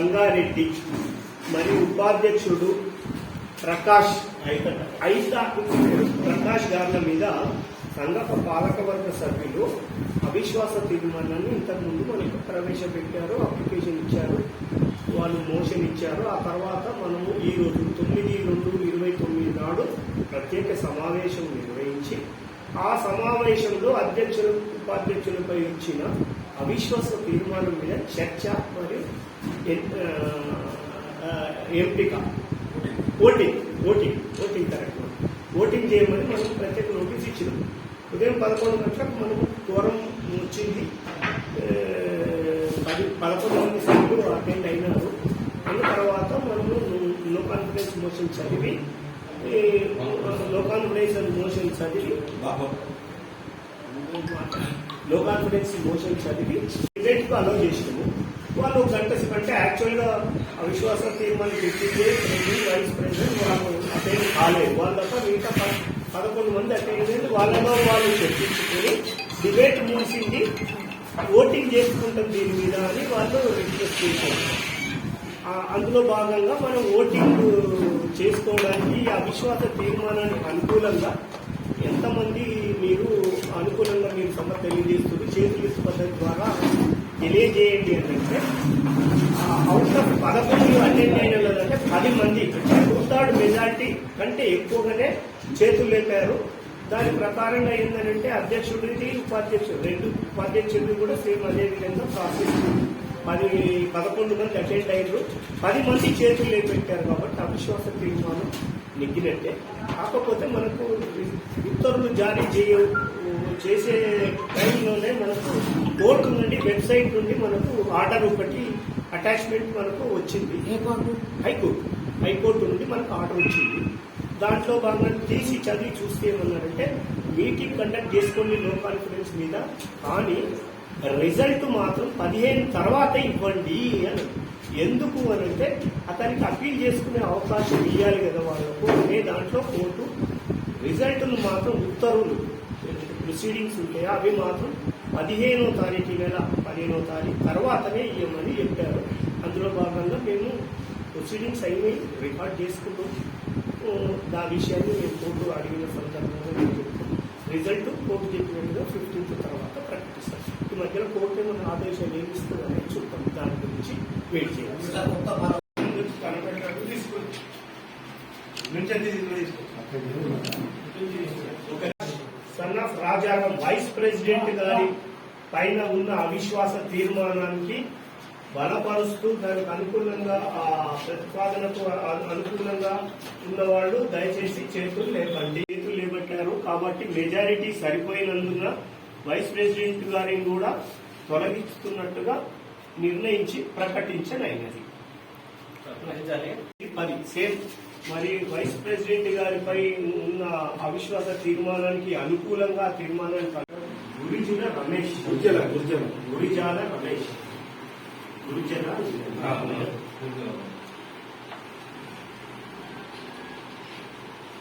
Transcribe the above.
సంగారెడ్డి మరియు ఉపాధ్యక్షుడు ప్రకాష్ ప్రకాష్ గార్ల మీద సంఘ పాలకవర్గ సభ్యులు అవిశ్వాస తీర్మానాన్ని ఇంతకుముందు మనకు ప్రవేశపెట్టారు, అప్లికేషన్ ఇచ్చారు, వాళ్ళు మోషన్ ఇచ్చారు. ఆ తర్వాత మనము ఈరోజు 9/2/29 నాడు ప్రత్యేక సమావేశం నిర్వహించి ఆ సమావేశంలో అధ్యక్షులు ఉపాధ్యక్షులపై ఇచ్చిన అవిశ్వాస తీర్మానం మీద చర్చ మరియు ఎంపిక ఓటింగ్ కరెక్ట్ ఓటింగ్ చేయమని మనం ప్రత్యేక నోటీస్ ఇచ్చినాం. ఉదయం 11 గంటలకు మనము కోరం వచ్చింది. 11 మంది సభ్యులు అటెండ్ అయినారు. అన్న తర్వాత మనము నో కాన్ఫిడెన్స్ మోషన్ చదివి డిబేట్ కు అలౌ చేసినాము. వాళ్ళు గంట అంటే యాక్చువల్గా అవిశ్వాస తీర్మానం పెట్టిందే వైస్ ప్రెసిడెంట్ వాళ్ళు అటెండ్ కాలేదు. వాళ్ళ తప్ప మిగతా 11 మంది అటెండ్ అయ్యింది. వాళ్ళలో వాళ్ళు చర్చించుకొని డిబేట్ ముగిసింది, ఓటింగ్ చేసుకుంటాం దీని మీద అని వాళ్ళు రిక్వెస్ట్ చేశారు. అందులో భాగంగా మనం ఓటింగ్ చేసుకోవడానికి అవిశ్వాస తీర్మానానికి అనుకూలంగా ఎంతమంది మీరు అనుకూలంగా మీరు తెలియజేస్తున్నారు చేతులు పద్ధతి ద్వారా తెలియజేయండి అంటే అవుట్ ఆఫ్ 11 అటెండ్ అయిన వాళ్ళంటే 10 మంది 2/3 మెజార్టీ కంటే ఎక్కువగానే చేతులు లేపారు. దాని ప్రకారంగా ఏంటంటే అధ్యక్షుడికి రెండు ఉపాధ్యక్షుడికి కూడా సేమ్ అదే విధంగా ప్రాసెస్ 11 మంది అటెండ్ అయ్యారు, 10 మంది చేతులు లేపెట్టారు. కాబట్టి అవిశ్వాస తీర్మానం నెగ్గినట్టే. కాకపోతే మనకు ఉత్తర్వులు జారీ చేసే టైంలోనే మనకు కోర్టు నుండి వెబ్సైట్ నుండి మనకు ఆర్డర్ ఒకటి అటాచ్మెంట్ మనకు వచ్చింది. హైకోర్టు నుండి మనకు ఆర్డర్ వచ్చింది. దాంట్లో భాగంగా తీసి చదివి చూస్తే ఏమన్నారంటే మీటింగ్ కండక్ట్ చేసుకోండి నో కాన్ఫిడెన్స్ మీద, కానీ రిజల్ట్ మాత్రం 15 తర్వాత ఇవ్వండి అని. ఎందుకు అని అంటే అతనికి అప్పీల్ చేసుకునే అవకాశం ఇవ్వాలి కదా వాళ్ళకు అనే దాంట్లో కోర్టు రిజల్ట్ను మాత్రం ఉత్తర్వులు ప్రొసీడింగ్స్ ఉంటాయి అవి మాత్రం 15వ తారీఖు నెల 15వ తారీఖు తర్వాతనే ఇవ్వమని చెప్పారు. అందులో భాగంగా మేము ప్రొసీడింగ్స్ అయినాయి, రికార్డ్ చేసుకున్నాం. ఆ విషయాన్ని మేము కోర్టు అడిగిన సందర్భంగా మేము చెప్తాం. రిజల్ట్ కోర్టు చెప్పినట్టుగా 15th తర్వాత ప్రకటిస్తాం. ఈ మధ్యలో కోర్టు ఏమైనా ఆదేశాలు ఏమి ఇస్తుందని చూద్దాం. దాని గురించి వెయిట్ చేయాలి. Son of Rajaram vice president గారి పైన ఉన్న అవిశ్వాస తీర్మానానికి బలపరుస్తూ దానికి అనుకూలంగా ఆ ప్రతిపాదనకు అనుకూలంగా ఉన్నవాళ్ళు దయచేసి చేతులు లేబట్టారు. కాబట్టి మెజారిటీ సరిపోయినందున వైస్ ప్రెసిడెంట్ గారిని కూడా తొలగిస్తున్నట్టుగా నిర్ణయించి ప్రకటించనైనది. 10 సేమ్ మరి వైస్ ప్రెసిడెంట్ గారిపై ఉన్న అవిశ్వాస తీర్మానానికి అనుకూలంగా తీర్మానానికి గురిజాల రమేష్ గురిజాల